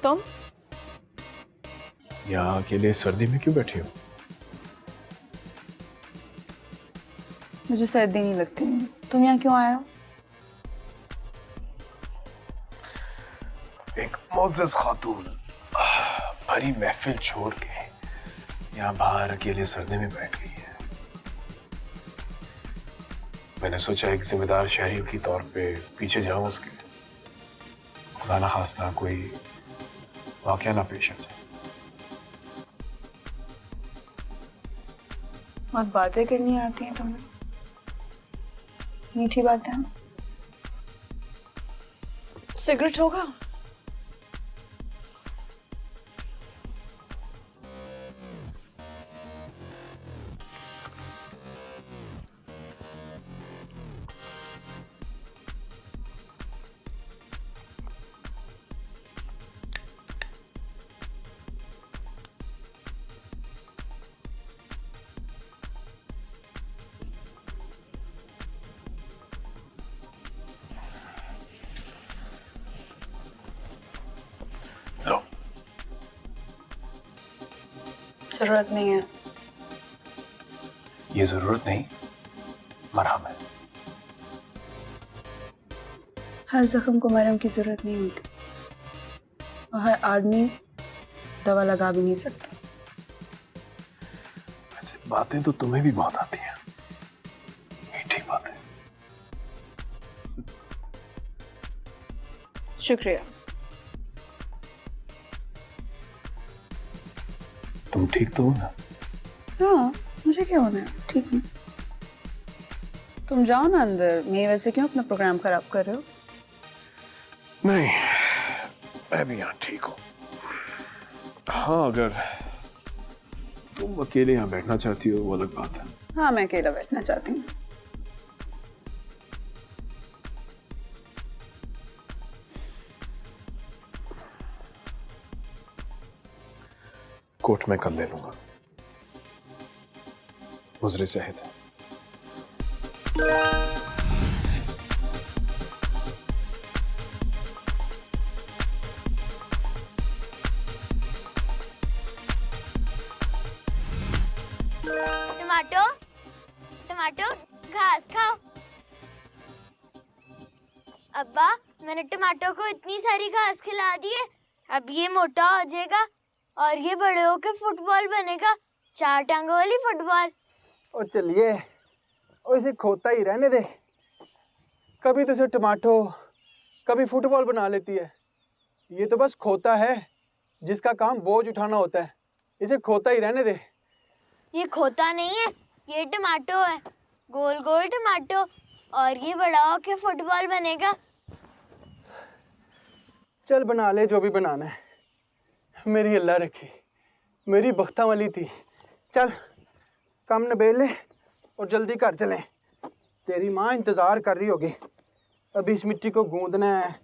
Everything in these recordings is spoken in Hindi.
तुम यहाँ अकेले सर्दी में क्यों बैठी हो? मुझे सर्दी नहीं लगती। तुम यहाँ क्यों आए हो? एक मोअज़्ज़ज़ खातून भरी महफिल छोड़ के यहाँ बाहर अकेले सर्दी में बैठ गई है। मैंने सोचा एक जिम्मेदार शहरी की तौर पे पीछे जाऊं उसके, खुदा ना खास्ता कोई वाकया ना पेश आ जाए। बहुत बातें करनी आती हैं तुम्हें, मीठी बातें। सिगरेट होगा? लो। जरूरत नहीं है। ये जरूरत नहीं, मरहम है। हर जख्म को मरहम की जरूरत नहीं होती, और हर आदमी दवा लगा भी नहीं सकता। वैसे बातें तो तुम्हें भी बहुत आती हैं, मीठी बातें। शुक्रिया। तुम ठीक तो हो ना? हाँ, मुझे क्या होना है, ठीक हूँ। तुम जाओ ना अंदर, मैं वैसे क्यों अपना प्रोग्राम खराब कर रहे हो? नहीं, मैं भी यहाँ ठीक हूँ। हाँ, अगर तुम अकेले यहाँ बैठना चाहती हो वो अलग बात है। हाँ, मैं अकेला बैठना चाहती हूँ। कोट में कल ले लूंगा, मुजरे सेहत है। टमाटो टमाटो घास खाओ। अब्बा, मैंने टमाटो को इतनी सारी घास खिला दी है, अब ये मोटा हो जाएगा और ये बड़े होके फुटबॉल बनेगा, 4 टांगों वाली फुटबॉल। ओ चलिए, ओ इसे खोता ही रहने दे। कभी तो इसे टमाटो, कभी फुटबॉल बना लेती है। ये तो बस खोता है जिसका काम बोझ उठाना होता है। इसे खोता ही रहने दे। ये खोता नहीं है, ये टमाटो है, गोल गोल टमाटो, और ये बड़ा होके फुटबॉल बनेगा। चल बना ले जो भी बनाना है, मेरी अल्लाह रखी, मेरी बख्ता वाली थी। चल काम निबेड़ ले और जल्दी घर चलें। तेरी माँ इंतज़ार कर रही होगी। अभी इस मिट्टी को गूंदना है,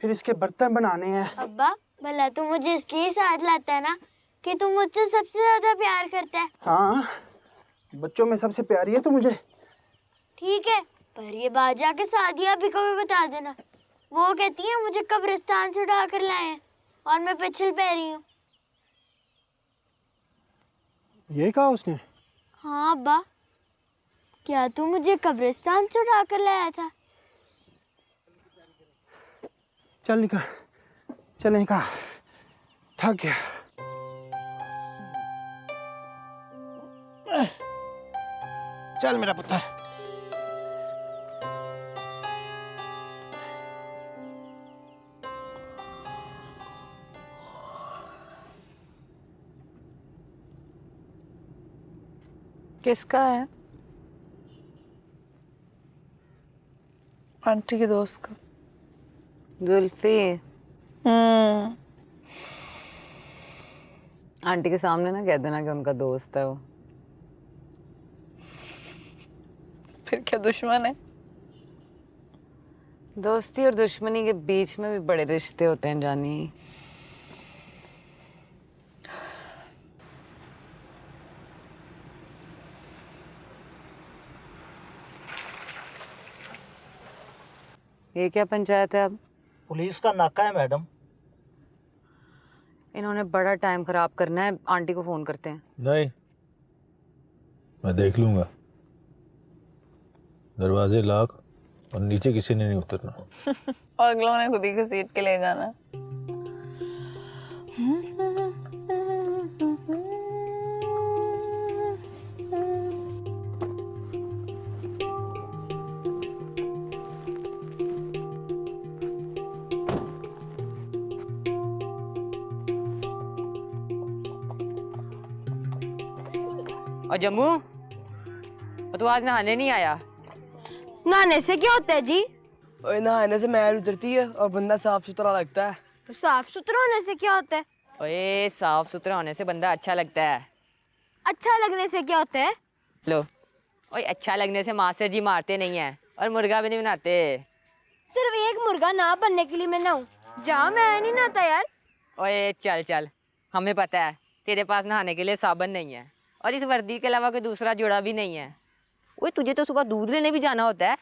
फिर इसके बर्तन बनाने हैं। अब्बा, भला तू मुझे इसलिए साथ लाता है ना कि तुम मुझसे सबसे ज्यादा प्यार करता है। हाँ, बच्चों में सबसे प्यारी है तू मुझे। ठीक है, पर ये बात जाके सादिया भी को भी बता देना। वो कहती है मुझे कब्रिस्तान से उठा कर लाए हैं और मैं पिछल पै रही हूँ। ये कहा उसने? हाँ अब्बा, क्या तू मुझे कब्रिस्तान से उठा कर लाया था? चल निकल, चल निकल, थक गया। चल मेरा पुत्र। किसका है? आंटी के दोस्त का। जुल्फी आंटी के सामने ना कह देना कि उनका दोस्त है वो। फिर क्या दुश्मन है? दोस्ती और दुश्मनी के बीच में भी बड़े रिश्ते होते हैं जानी। ये क्या पंचायत है अब? पुलिस का नाका है मैडम। इन्होंने बड़ा टाइम खराब करना है, आंटी को फोन करते हैं। नहीं, मैं देख लूंगा। दरवाजे लॉक और नीचे किसी ने नहीं उतरना। और अगलों ने खुद ही घसीट के ले जाना। और जम्मू, तू आज नहाने नहीं आया? नहाने से क्या होता है जी? ओए नहाने से मैल उतरती है और बंदा साफ सुथरा लगता है। तो साफ सुथरा होने से क्या होता है? ओए, साफ सुथरा होने से बंदा अच्छा लगता है। अच्छा लगने से क्या होता है? लो, ओए अच्छा लगने से मास्टर जी मारते नहीं है और मुर्गा भी नहीं बनाते। सिर्फ एक मुर्गा ना बनने के लिए मैं नहाऊं? जा, मैं नहीं नहाता यार। ओए चल चल, हमें पता है तेरे पास नहाने के लिए साबुन नहीं है और इस वर्दी के अलावा कोई दूसरा जोड़ा भी नहीं है। ओए तुझे तो सुबह दूध लेने भी जाना होता है।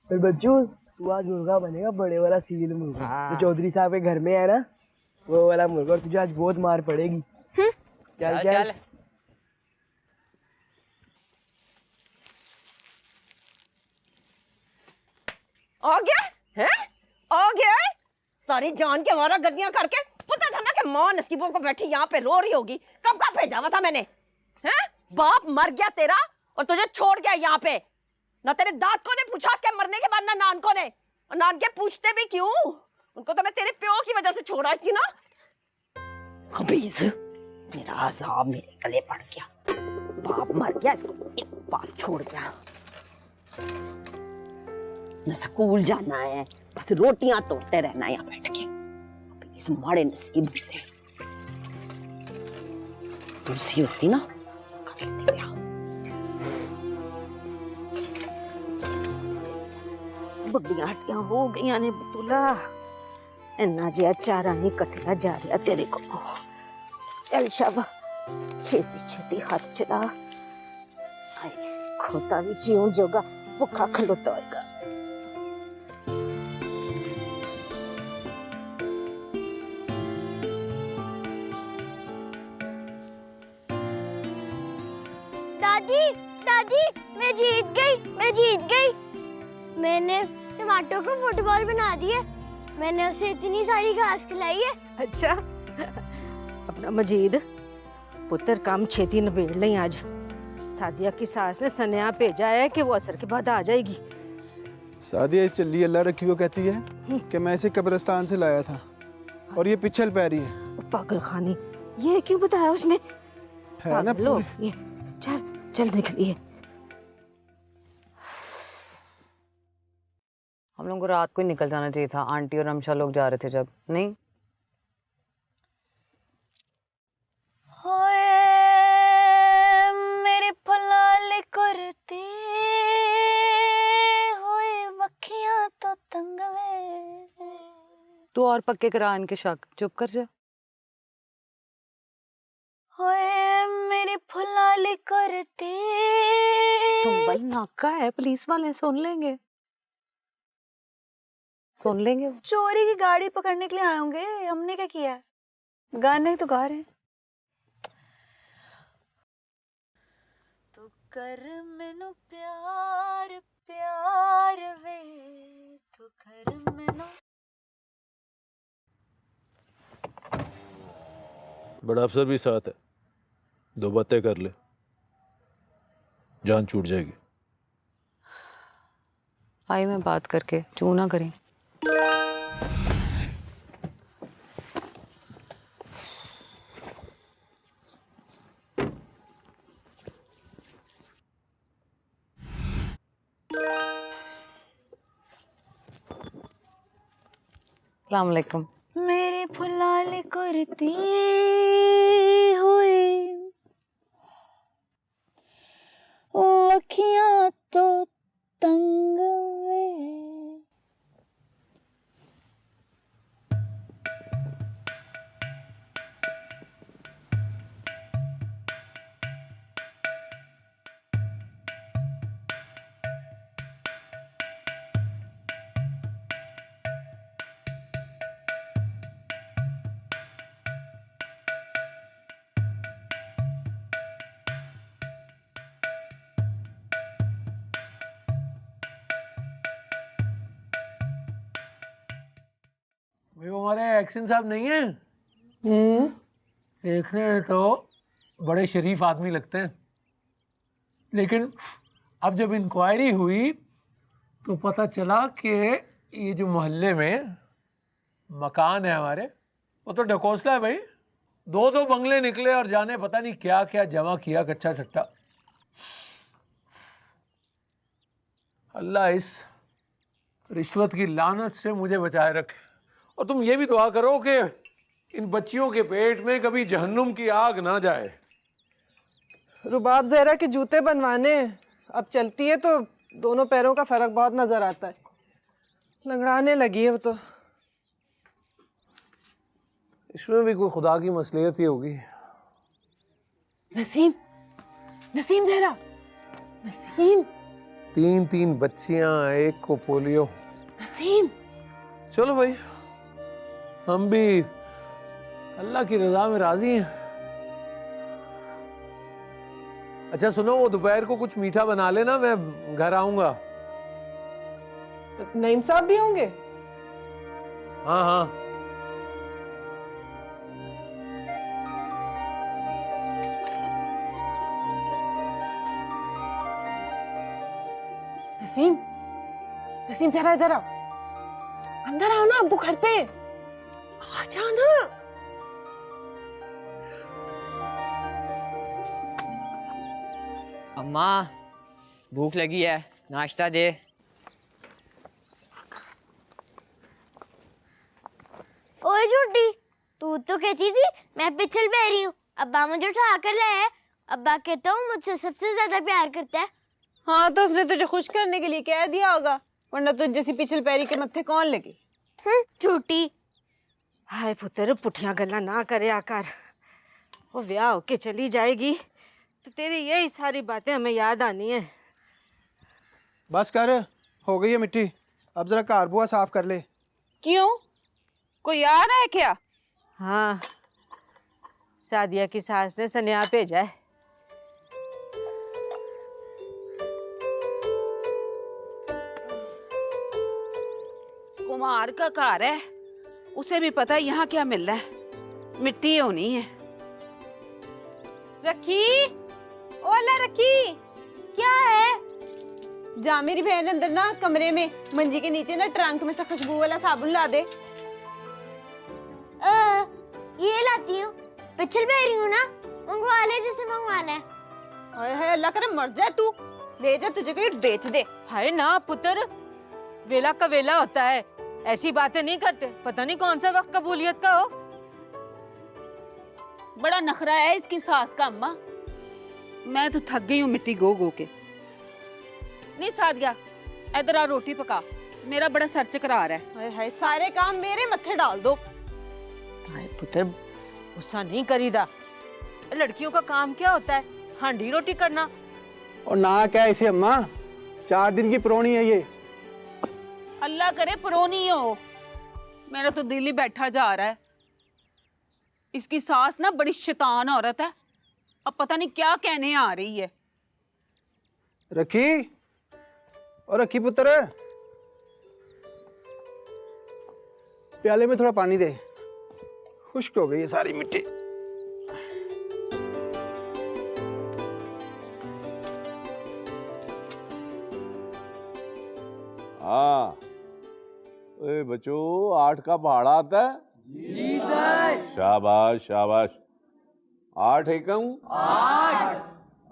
फिर बच्चों, तू आज मुर्गा बनेगा, बड़े वाला सील मुर्गा। तो चौधरी साहब के घर में है ना, वो वाला मुर्गा। और तुझे आज बहुत मार पड़ेगी। चल चल चल। चल। आ गया है? आ गया है? सारी जान के वारा गर्दियां करके पता था ना कि माँ नसीबों को बैठी यहाँ पे रो रही होगी। कब का भेजा हुआ था मैंने? हैं? बाप मर गया तेरा और तुझे छोड़ गया यहाँ पे। ना तेरे दाद को ने पूछा उसके मरने के बाद, ना नान को ने। और नान के पूछते भी क्यों? उनको तो मैं तेरे प्यो की वजह से छोड़ा थी ना। खबीज, मेरा अज़ाब मेरे गले पड़ गया। बाप मर गया, इसको पास छोड़ गया। न स्कूल जाना है, बस रोटियां तोड़ते रहना यहाँ बैठ के। इस माड़े नसीब मेरे। तुलसी होती ना, कर लेती ब्याह। बुढ़ियां हट्टियां हो गई ने बतूला। इन्ना जिया चारा नहीं कटना जा रहा तेरे को। चल शाबा, छेती छेती हाथ चला। खोता भी जीवन जोगा भुखा खलोता होगा। दादी, दादी, मैं जीत गई, मैं जीत गई। मैंने टमाटो को फुटबॉल बना दिया। मैंने उसे इतनी सारी घास खिलाई है। अच्छा, अपना मजीद पुत्र काम छेती निबेड़ लें आज। सादिया की सास ने सनेहा भेजा है कि वो असर के बाद आ जाएगी। सादिया इस चल्ली अल्लाह रखी वो कहती है कि मैं इसे कब्रिस्तान से लाया था और ये पिछल पैरी है। पागल खानी, ये क्यों बताया उसने? है ना लो ये, चल चल निकलिए। हम लोगों को रात को ही निकल जाना चाहिए था। आंटी और अमशा लोग जा रहे थे जब। नहीं, मेरी फुलाली कुर्ती हुई वखियां तो तंग वे। तू और पक्के करा इनके शक। चुप कर जा। होए मेरी फुलाली कुर्ती। तुम भाई नाका है, पुलिस वाले सुन लेंगे, सुन लेंगे। चोरी की गाड़ी पकड़ने के लिए आए होंगे। हमने क्या किया? गाने ही तो गा रहे हैं। तू कर मैनू प्यार प्यार वे, तू कर मैनू। बड़ा अफसर भी साथ है, दो बातें कर ले, जान छूट जाएगी। आई मैं बात करके, चू ना करें। अस्सलाम वालेकुम। मेरी फुलाली कुर्ती हुई अखियां तो तंग वे। हमारे एक्शन साहब नहीं है? देखने में तो बड़े शरीफ आदमी लगते हैं, लेकिन अब जब इंक्वायरी हुई तो पता चला कि ये जो मोहल्ले में मकान है हमारे, वो तो ढकोसला है भाई। दो दो बंगले निकले और जाने पता नहीं क्या क्या जमा किया कच्चा छट्टा। अल्लाह इस रिश्वत की लानत से मुझे बचाए रखे। और तुम ये भी दुआ करो कि इन बच्चियों के पेट में कभी जहन्नुम की आग ना जाए। रुबाब जहरा के जूते बनवाने, अब चलती है तो दोनों पैरों का फर्क बहुत नजर आता है, लंगड़ाने लगी है वो तो। इसमें भी कोई खुदा की मसलियत ही होगी। नसीम, नसीम जहरा, नसीम, 3 बच्चियां, एक को पोलियो। नसीम, चलो भाई, हम भी अल्लाह की रजा में राजी हैं। अच्छा सुनो, वो दोपहर को कुछ मीठा बना लेना, मैं घर आऊंगा। नईम साहब भी होंगे? हाँ हाँ। नसीम, नसीम जरा इधर आओ, अंदर आओ ना, अब्बू घर पे आ जाओ ना। अम्मा भूख लगी है, नाश्ता दे। ओए झूठी, तू तो कहती थी मैं पिछल बहरी हूँ, अब्बा मुझे उठा कर लाया है। अब्बा कहता हूँ मुझसे सबसे ज्यादा प्यार करता है। हाँ तो उसने तुझे खुश करने के लिए कह दिया होगा, वरना तुझ जैसी पिछल पैरी के मत्थे कौन लगी। झूठी। हाय पुत्र, पुठियां गल्ला ना करे आकर। वो ब्याह होके चली जाएगी तो तेरी यही सारी बातें हमें याद आनी है। बस कर, हो गई है मिट्टी, अब जरा कार बुआ साफ कर ले। क्यों, कोई आ रहा है क्या? हाँ, सादिया की सास ने सनेहा भेजा है। कुमार का घर है, उसे भी पता है यहाँ क्या मिल रहा है, मिट्टी होनी है। रखी, ओला रखी, क्या है? जा मेरी बहन अंदर ना कमरे में मंजी के नीचे ना ट्रंक में से खुशबू वाला साबुन ला दे। ये लाती हूँ, पिछल बहरी हूँ ना, मंगवा ले जिसे मंगवाना है। हाय हाय, अल्लाह करे मर जाए तू, ले जा, तुझे कहीं बेच दे। हाय ना पुत्र, वेला का वेला होता है, ऐसी बातें नहीं करते, पता नहीं कौन सा वक्त कबूलियत का हो। बड़ा नखरा है इसकी सास का अम्मा, मैं तो थक गई हूँ मिट्टी गो गो के। नहीं सादिया, इधर आ, रोटी पका, मेरा बड़ा सर चकरा रहा है। हाय हाय, सारे काम मेरे मत्थे डाल दो। हाय पुत्र, गुस्सा नहीं करीदा, लड़कियों का काम क्या होता है, हांडी रोटी करना। और ना क्या इसे अम्मा, 4 दिन की पुरानी है ये। अल्लाह करे पुरोनी हो, मेरा तो दिल ही बैठा जा रहा है। इसकी सास ना बड़ी शैतान औरत है, अब पता नहीं क्या कहने आ रही है। रखी, और रखी पुत्र, प्याले में थोड़ा पानी दे, खुश्क हो गई है सारी मिट्टी। हाँ, ए बच्चों, 8 का पहाड़ा आता है? जी सर। शाबाश शाबाश। 8 एकम 8,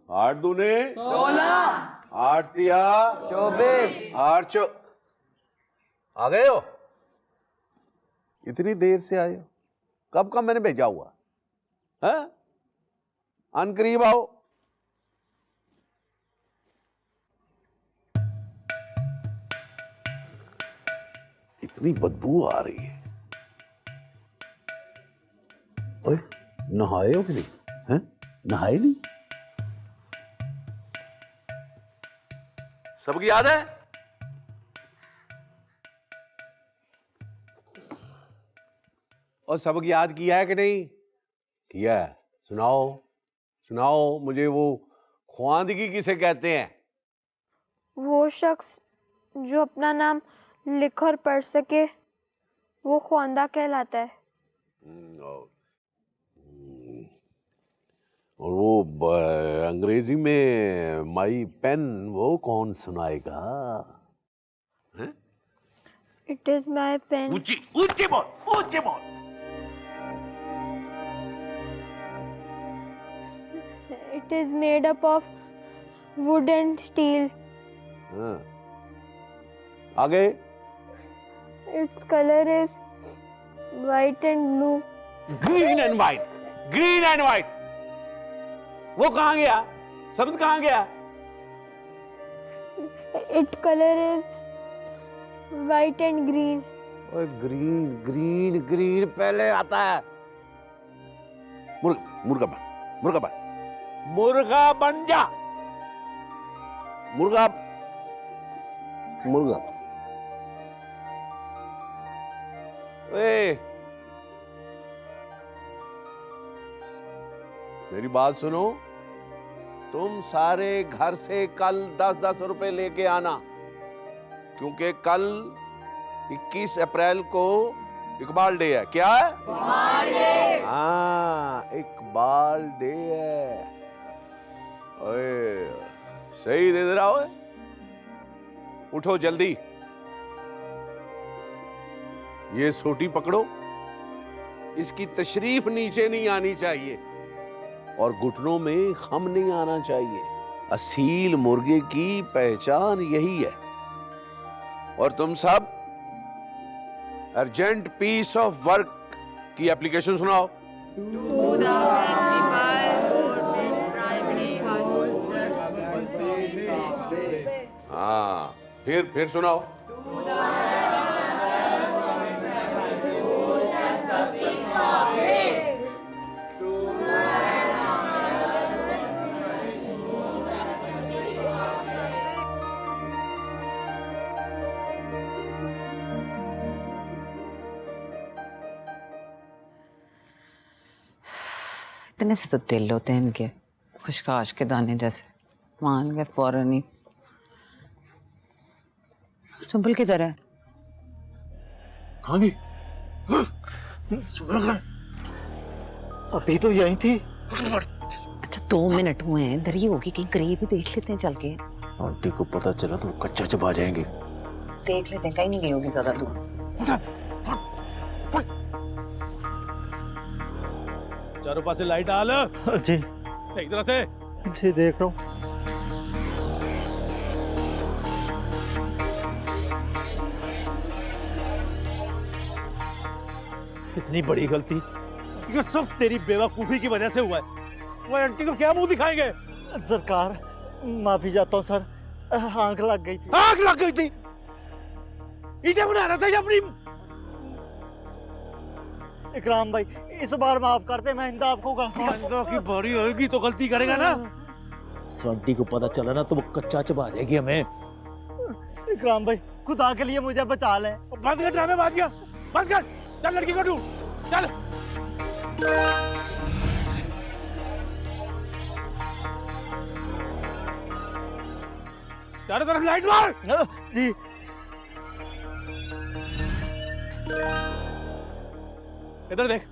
8 दूने 16, 8 तिया 24, 8 आ गए हो? इतनी देर से आए हो? कब का मैंने भेजा हुआ है? अनकरीब आओ। इतनी बदबू आ रही है। ओए, नहाए हो कि नहीं? हैं? नहाए नहीं? सबकी याद है? और सबक याद किया है कि नहीं? किया है। सुनाओ सुनाओ मुझे, वो ख्वांदगी किसे कहते हैं? वो शख्स जो अपना नाम लिख और पढ़ सके, वो ख्वांदा कहलाता है। और वो अंग्रेजी में माई पेन वो कौन सुनाएगा? हैं? It is my pen. ऊंची ऊंची बोल, ऊंची बोल। It is made up of wood and steel. हाँ। आगे। It's colour is white and blue. Green and white, green and white. वो कहाँ गया? सब्ज कहाँ गया? It colour is white and green. ओए ग्रीन ग्रीन ग्रीन पहले आता है। मुर्गा बन, मुर्गा बन, मुर्गा बन जा। मुर्गा मुर्गा ए, मेरी बात सुनो, तुम सारे घर से कल 10-10 रुपए लेके आना, क्योंकि कल 21 अप्रैल को इकबाल डे है। क्या है? इकबाल डे। हाँ, इकबाल डे है। ओए, सही दे रहा हो। उठो जल्दी, ये सोटी पकड़ो, इसकी तशरीफ नीचे नहीं आनी चाहिए और घुटनों में खम नहीं आना चाहिए। असील मुर्गे की पहचान यही है। और तुम सब अर्जेंट पीस ऑफ वर्क की एप्लीकेशन सुनाओ। हाँ, फिर सुनाओ। इतने से तो दिल होते हैं इनके, खुशकाश के दाने जैसे, मान गए फौरन ही। सुंबुल किधर है? कहाँ गई? अभी तो यहीं थी। अच्छा 2 मिनट हुए हैं, इधर ही होगी, कहीं करीब ही देख लेते हैं चल के। आंटी को पता चला तो कच्चा चबा जाएंगे। देख लेते हैं, कहीं नहीं गई होगी ज्यादा दूर। चारों पास से लाइट डाल। जी एक तरह से। जी देख रहा हूँ। इतनी बड़ी गलती, ये सब तेरी बेवकूफी की वजह से हुआ है। वो आंटी को क्या मुंह दिखाएंगे? सरकार माफी चाहता हूँ सर, आंख लग गई थी। आंख लग गई थी? ईंटें बना रहा था या अपनी? इकराम भाई इस बार माफ करते, मैं इंदा आपको आइंदा की बारी होगी तो गलती करेगा ना। आंटी को पता चला ना तो वो कच्चा चबा जाएगी हमें। इकराम भाई खुदा के लिए मुझे बचा लें। बंद कर ड्रामेबाजियां, बंद कर। चल लड़की को ढूंढ, चल। चारों तरफ लाइट मार। जी इधर देख।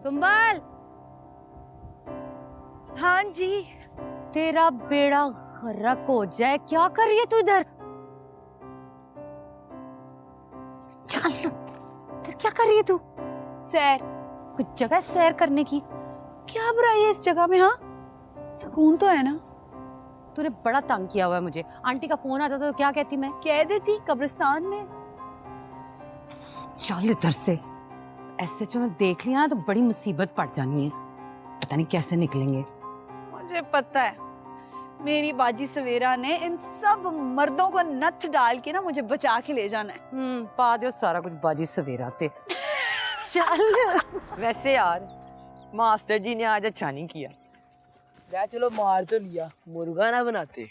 सुंबल। हाँ जी। तेरा बेड़ा गर्क हो जाए, क्या कर रही है तू इधर? चल, इधर क्या कर रही है तू? सैर। कुछ जगह सैर करने की। क्या बुराई है इस जगह में? हाँ, सुकून तो है ना। तूने बड़ा तंग किया हुआ है मुझे। आंटी का फोन आता तो क्या कहती मैं? कह देती कब्रिस्तान में। चल इधर से। ऐसे जो मैं देख लिया ना तो बड़ी मुसीबत पड़ जानी है। पता नहीं कैसे निकलेंगे। मुझे पता है, मेरी बाजी सवेरा ने इन सब मर्दों को नथ डाल के ना मुझे बचा के ले जाना है। पा दो सारा कुछ बाजी सवेरा ते। चल। वैसे यार मास्टर जी ने आज अच्छा नहीं किया। यार चलो मार तो लिया, मुर्गा ना बनाते।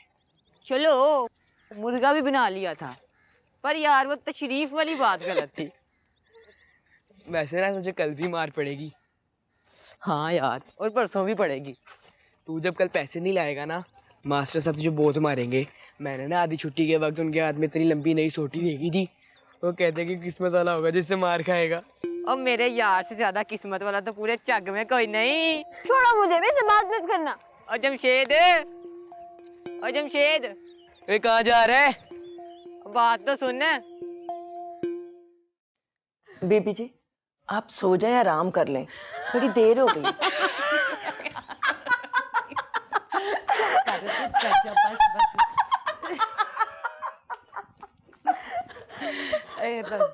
चलो मुर्गा भी बना लिया था, पर यार वो तशरीफ वाली बात गलत थी। वैसे ना तुझे कल भी मार पड़ेगी। हाँ यार, और परसों भी पड़ेगी। तू जब कल पैसे नहीं लाएगा ना, मास्टर साहब तुझे बहुत मारेंगे। मैंने ना आधी छुट्टी के वक्त उनके हाथ में इतनी लंबी नई सोटी देखी थी। वो कहते कि किस्मत वाला होगा जिससे मार खाएगा। और मेरे यार से ज्यादा किस्मत वाला तो पूरे जग में कोई नहीं। छोड़ो मुझे भी, बात मत करना। और जमशेद, और जमशेद, वे कहाँ जा रहा है? बात तो सुन। बेबी जी आप सो जाएं, आराम कर लें, बड़ी देर हो गई।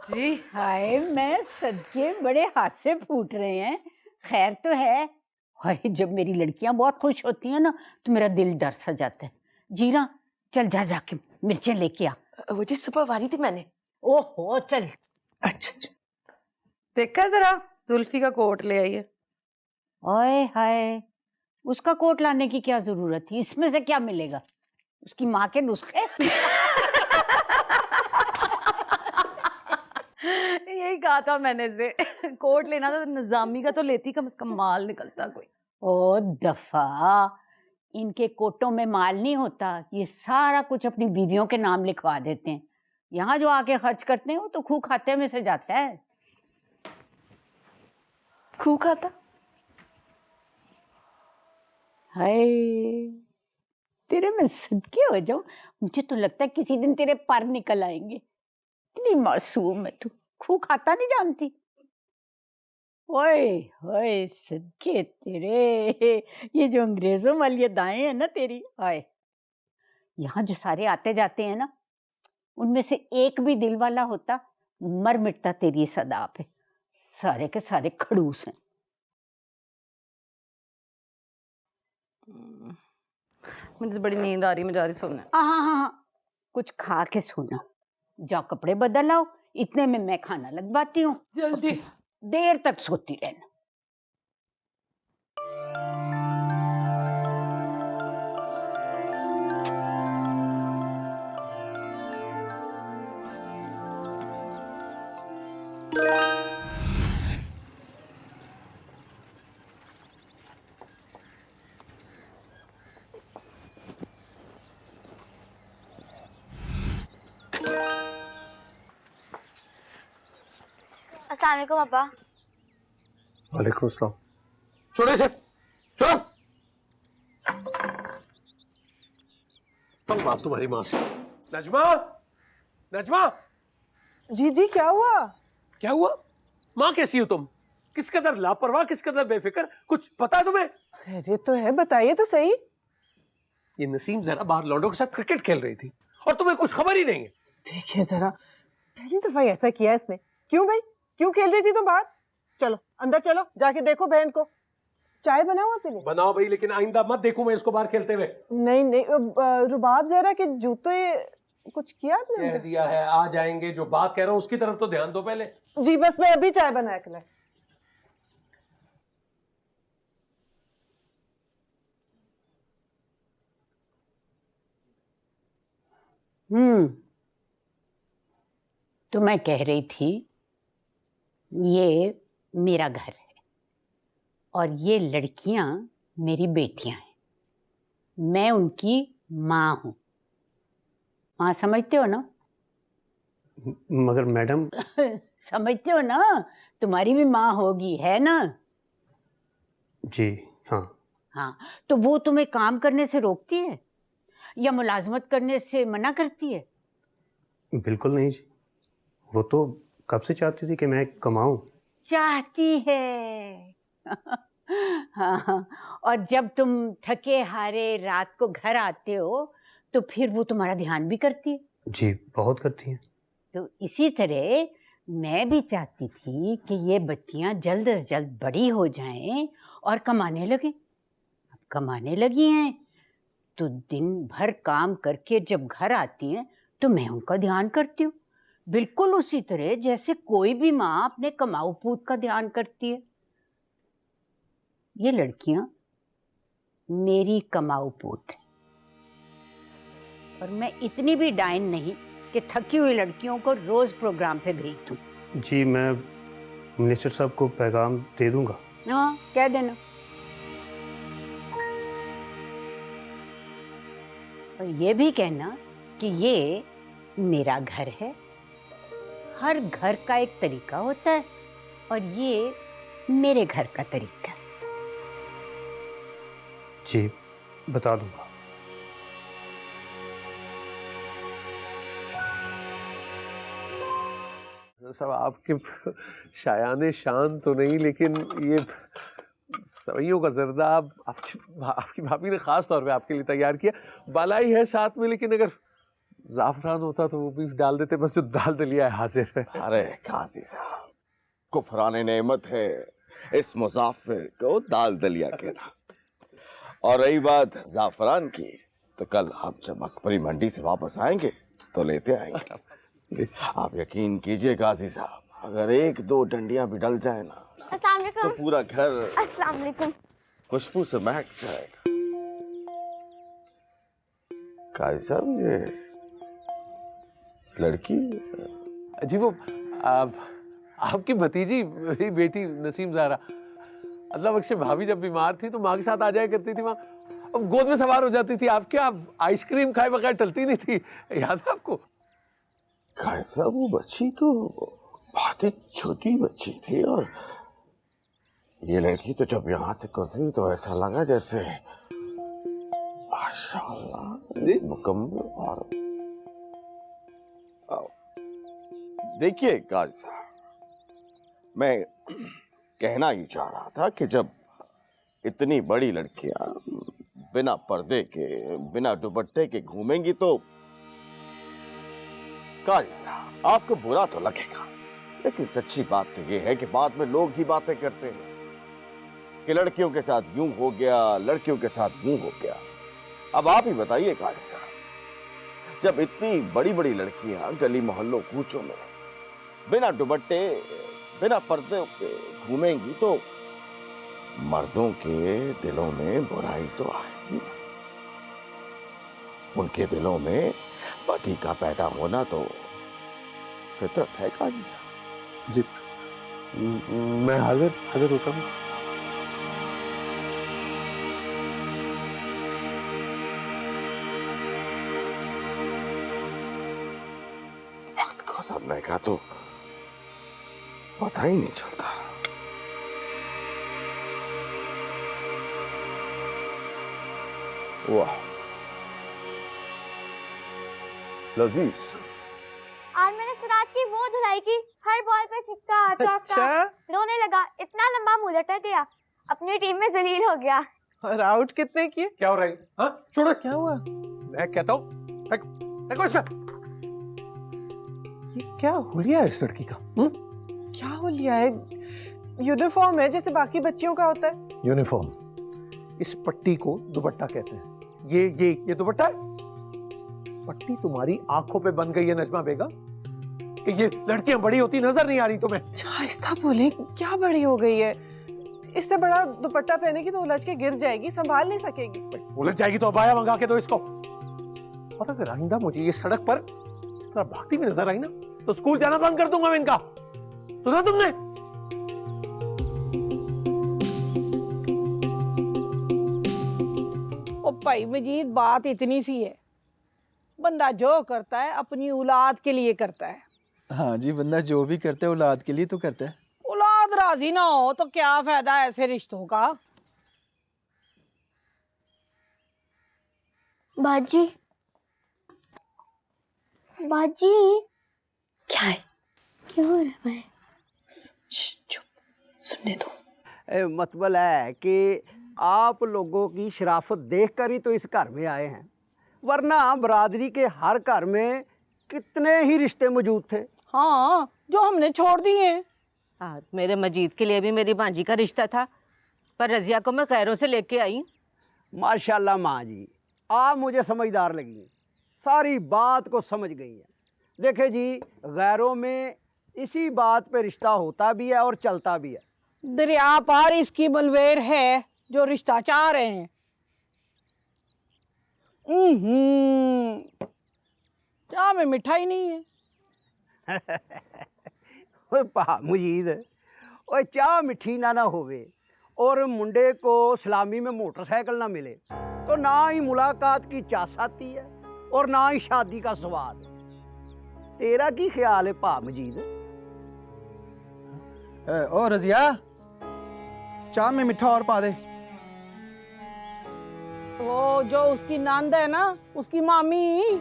जी हाय, मैं सदके बड़े हाथ से फूट रहे हैं। खैर तो है। हाय, जब मेरी लड़कियां बहुत खुश होती हैं ना तो मेरा दिल डर सा जाता है। जीरा चल जा जाके मिर्चें लेके आ। वो जी सुबह वारी थी मैंने। ओहो चल। अच्छा देखा जरा, जुल्फी का कोट ले आई है। ओए हाय, उसका कोट लाने की क्या जरूरत थी? इसमें से क्या मिलेगा? उसकी माँ के नुस्खे। यही कहा था मैंने से। कोट लेना तो निजामी का तो लेती, कम से कम माल निकलता कोई। ओ दफा, इनके कोटों में माल नहीं होता। ये सारा कुछ अपनी बीवियों के नाम लिखवा देते हैं। यहाँ जो आके खर्च करते हैं वो तो खूह खाते में से जाता है। खूह खाता? हाय, तेरे में सदके हो जाऊं। मुझे तो लगता है किसी दिन तेरे पर निकल आएंगे। इतनी मासूम है तू, खूह खाता नहीं जानती। ओए ओए, सदके तेरे, ये जो अंग्रेजों वाली दाएं है ना तेरी। हाय, यहाँ जो सारे आते जाते हैं ना, उनमें से एक भी दिल वाला होता मर मिटता तेरी इस अदा पे। सारे के सारे खड़ूस हैं। मुझे तो बड़ी नींद आ रही, मैं जा रही सोने। हाँ, कुछ खा के सोना। जाओ कपड़े बदल आओ, इतने में मैं खाना लगवाती हूँ। जल्दी। देर तक सोती रहना। अस्सलाम वालेकुम अब्बा। वालेकुम अस्सलाम। छोड़ो इसे, छोड़ो। तुम बात तुम्हारी माँ से। नजमा, नजमा। जी जी क्या हुआ? क्या हुआ? माँ कैसी हो तुम? किस कदर लापरवाह, किस कदर बेफिक्र, कुछ पता है तुम्हें? खैरियत तो है, बताइए तो सही। ये नसीम जरा बाहर लौंडों के साथ क्रिकेट खेल रही थी और तुम्हें कुछ खबर ही नहीं है। देखिए जरा, पहली दफा ऐसा किया इसने। क्यों भाई, क्यों खेल रही थी तो बाहर? चलो अंदर चलो, जाके देखो बहन को। चाय बनाओ आपके लिए? बनाओ भाई, लेकिन आइंदा मत देखूं मैं इसको बाहर खेलते हुए। नहीं नहीं, रुबाब जरा के जूते कुछ किया आपने? कह दिया है आ जाएंगे, जो बात कह रहा हूं उसकी तरफ तो ध्यान दो पहले। जी बस मैं अभी चाय बना के लाई। तो मैं कह रही थी, ये मेरा घर है और ये लड़कियां मेरी बेटियां हैं। मैं उनकी माँ हूँ। माँ समझते हो ना? मगर मैडम। समझते हो ना? तुम्हारी भी माँ होगी, है ना? जी हाँ। हाँ, तो वो तुम्हें काम करने से रोकती है या मुलाजमत करने से मना करती है? बिल्कुल नहीं जी, वो तो कब से चाहती थी कि मैं कमाऊं। चाहती है। हाँ, और जब तुम थके हारे रात को घर आते हो तो फिर वो तुम्हारा ध्यान भी करती है। जी बहुत करती हैं। तो इसी तरह मैं भी चाहती थी कि ये बच्चियां जल्द से जल्द बड़ी हो जाएं और कमाने लगें। अब कमाने लगी हैं तो दिन भर काम करके जब घर आती हैं तो मैं उनका ध्यान करती हूँ, बिल्कुल उसी तरह जैसे कोई भी माँ अपने कमाऊ पूत का ध्यान करती है। ये लड़कियां मेरी कमाऊ पूत हैं और मैं इतनी भी डाइन नहीं कि थकी हुई लड़कियों को रोज प्रोग्राम पे भेज दूं। जी मैं मिनिस्टर साहब को पैगाम दे दूंगा। हाँ, कह देना। और ये भी कहना कि ये मेरा घर है, हर घर का एक तरीका होता है और ये मेरे घर का तरीका है। जी बता दूंगा। सब आपके शायाने शान तो नहीं, लेकिन ये सवैयों का जर्दा आपकी भाभी ने खास तौर पे आपके लिए तैयार किया। बालाई है साथ में, लेकिन अगर जाफरान होता तो वो भी डाल देते। बस जो दाल दलिया है हाजिर है। अरे काजी साहब, कुफरान नेमत है इस मुसाफिर को दाल दलिया कहना। और रही बात जाफरान की, तो कल हम जब अकबरी मंडी से वापस आएंगे तो लेते आएंगे। आप यकीन कीजिए काजी साहब, अगर एक दो डंडियां भी डल जाए ना अस्सलाम वालेकुम। तो पूरा घर अस्सलाम वालेकुम। खुशबू से महक जाएगा। काजी साहब, ये लड़की जी वो आपकी भतीजी, मेरी बेटी नसीम ज़ारा। अल्लाह बख्शे, भाभी जब बीमार थी तो माँ के साथ आ जाया करती थी। माँ अब गोद में सवार हो जाती थी। आप क्या आइसक्रीम खाए बगैर टलती नहीं थी, याद है आपको? साहब वो बच्ची तो बहुत ही छोटी बच्ची थी, और ये लड़की तो जब यहाँ से गुजरी तो ऐसा लगा जैसे माशाअल्लाह मुकम्मल। और देखिए काजी साहब, मैं कहना ही चाह रहा था कि जब इतनी बड़ी लड़कियां बिना पर्दे के, बिना दुपट्टे के घूमेंगी तो काजी साहब आपको बुरा तो लगेगा, लेकिन सच्ची बात तो ये है कि बाद में लोग ही बातें करते हैं कि लड़कियों के साथ यूं हो गया, लड़कियों के साथ यूं हो गया। अब आप ही बताइए काजी साहब, जब इतनी बड़ी बड़ी लड़कियां गली मोहल्लों कूचों में बिना दुपट्टे, बिना पर्दे के घूमेंगी तो मर्दों के दिलों में बुराई तो आएगी। उनके दिलों में पति का पैदा होना तो फितरत है काजी साहब। जी मैं हाजिर होता हूँ। वक्त गुजरने का तो पता ही नहीं चलता। वाह लजीज। आज मैंने सिराज की वो धुलाई की, हर बॉल पे छिक्का चौका। रोने लगा, इतना लंबा मुंह लटक गया, अपनी टीम में जलील हो गया। और आउट कितने किए? क्या हो रहा है? हाँ छोड़ो। क्या हुआ? मैं कहता हूँ देखो इसमें ये क्या हुलिया है इस लड़की का? क्या हुलिया है? यूनिफॉर्म है जैसे बाकी बच्चियों का होता है। यूनिफॉर्म, इस पट्टी को दुपट्टा कहते हैं। ये दुपट्टा है। पट्टी तुम्हारी आंखों पे बन गई है नजमा बेगम, कि ये लड़कियां बड़ी होती नजर नहीं आ रही तुम्हें? आहिस्ता बोले, क्या बड़ी हो गई है? इससे बड़ा दुपट्टा पहनेगी तो उलझ के गिर जाएगी, संभाल नहीं सकेगी। उलझ जाएगी तो अबाया मंगा के दो इसको। और अगर आइंदा मुझे ये सड़क पर इस तरह भागती हुई नजर आई ना तो स्कूल जाना बंद कर दूंगा मैं इनका। सुना तुमने? ओ भाई मजीद, बात इतनी सी है, बंदा जो करता है अपनी औलाद के लिए करता है। हाँ जी, बंदा जो भी करता है औलाद के लिए तो करता है। औलाद राजी ना हो तो क्या फायदा ऐसे रिश्तों का? बाजी बाजी क्या है? क्या हो रहा है? चुप, सुनने दो। मतलब है कि आप लोगों की शराफत देखकर ही तो इस घर में आए हैं, वरना बरादरी के हर घर में कितने ही रिश्ते मौजूद थे। हाँ, जो हमने छोड़ दिए हैं। मेरे मजीद के लिए भी मेरी भांजी का रिश्ता था, पर रजिया को मैं खैरों से लेके आई। माशाल्लाह माँ जी, आप मुझे समझदार लगी, सारी बात को समझ गई हैं। देखे जी, गैरों में इसी बात पे रिश्ता होता भी है और चलता भी है। दरिया पार इसकी बलवेर है जो रिश्ता चाह रहे हैं। चाह में मिठाई नहीं है। ओए भा मुजीद, ओए चाह मिठी ना होवे और मुंडे को सलामी में मोटरसाइकिल ना मिले तो ना ही मुलाकात की चास आती है और ना ही शादी का स्वाद। तेरा की ख्याल है भा मजीद? ओ रजिया, चाय में मिठा और पा दे। वो जो उसकी नंद है ना, उसकी मामी,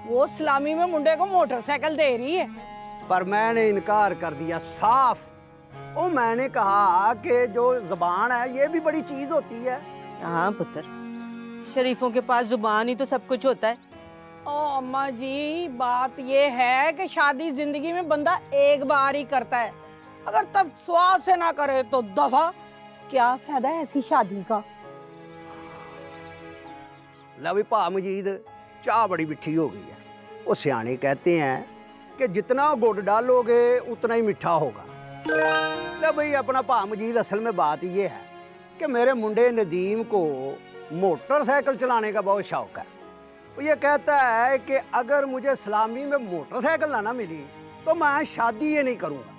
वो सलामी में मुंडे को मोटरसाइकिल दे रही है। पर मैंने इनकार कर दिया साफ। ओ मैंने कहा कि जो जुबान है ये भी बड़ी चीज होती है। हाँ पुत्र, शरीफों के पास जुबान ही तो सब कुछ होता है। ओ अम्मा जी, बात ये है कि शादी जिंदगी में बंदा एक बार ही करता है, अगर तब स्वाद से ना करे तो दफा। क्या फायदा है ऐसी शादी का? ला भी भा मजीद, चाह बड़ी मिठी हो गई है। वो सियाने कहते हैं कि जितना गुड़ डालोगे उतना ही मीठा होगा। ले भाई अपना भा मजीद, असल में बात ये है कि मेरे मुंडे नदीम को मोटरसाइकिल चलाने का बहुत शौक है। वो ये कहता है कि अगर मुझे सलामी में मोटरसाइकिल ना मिली तो मैं शादी ये नहीं करूँगा।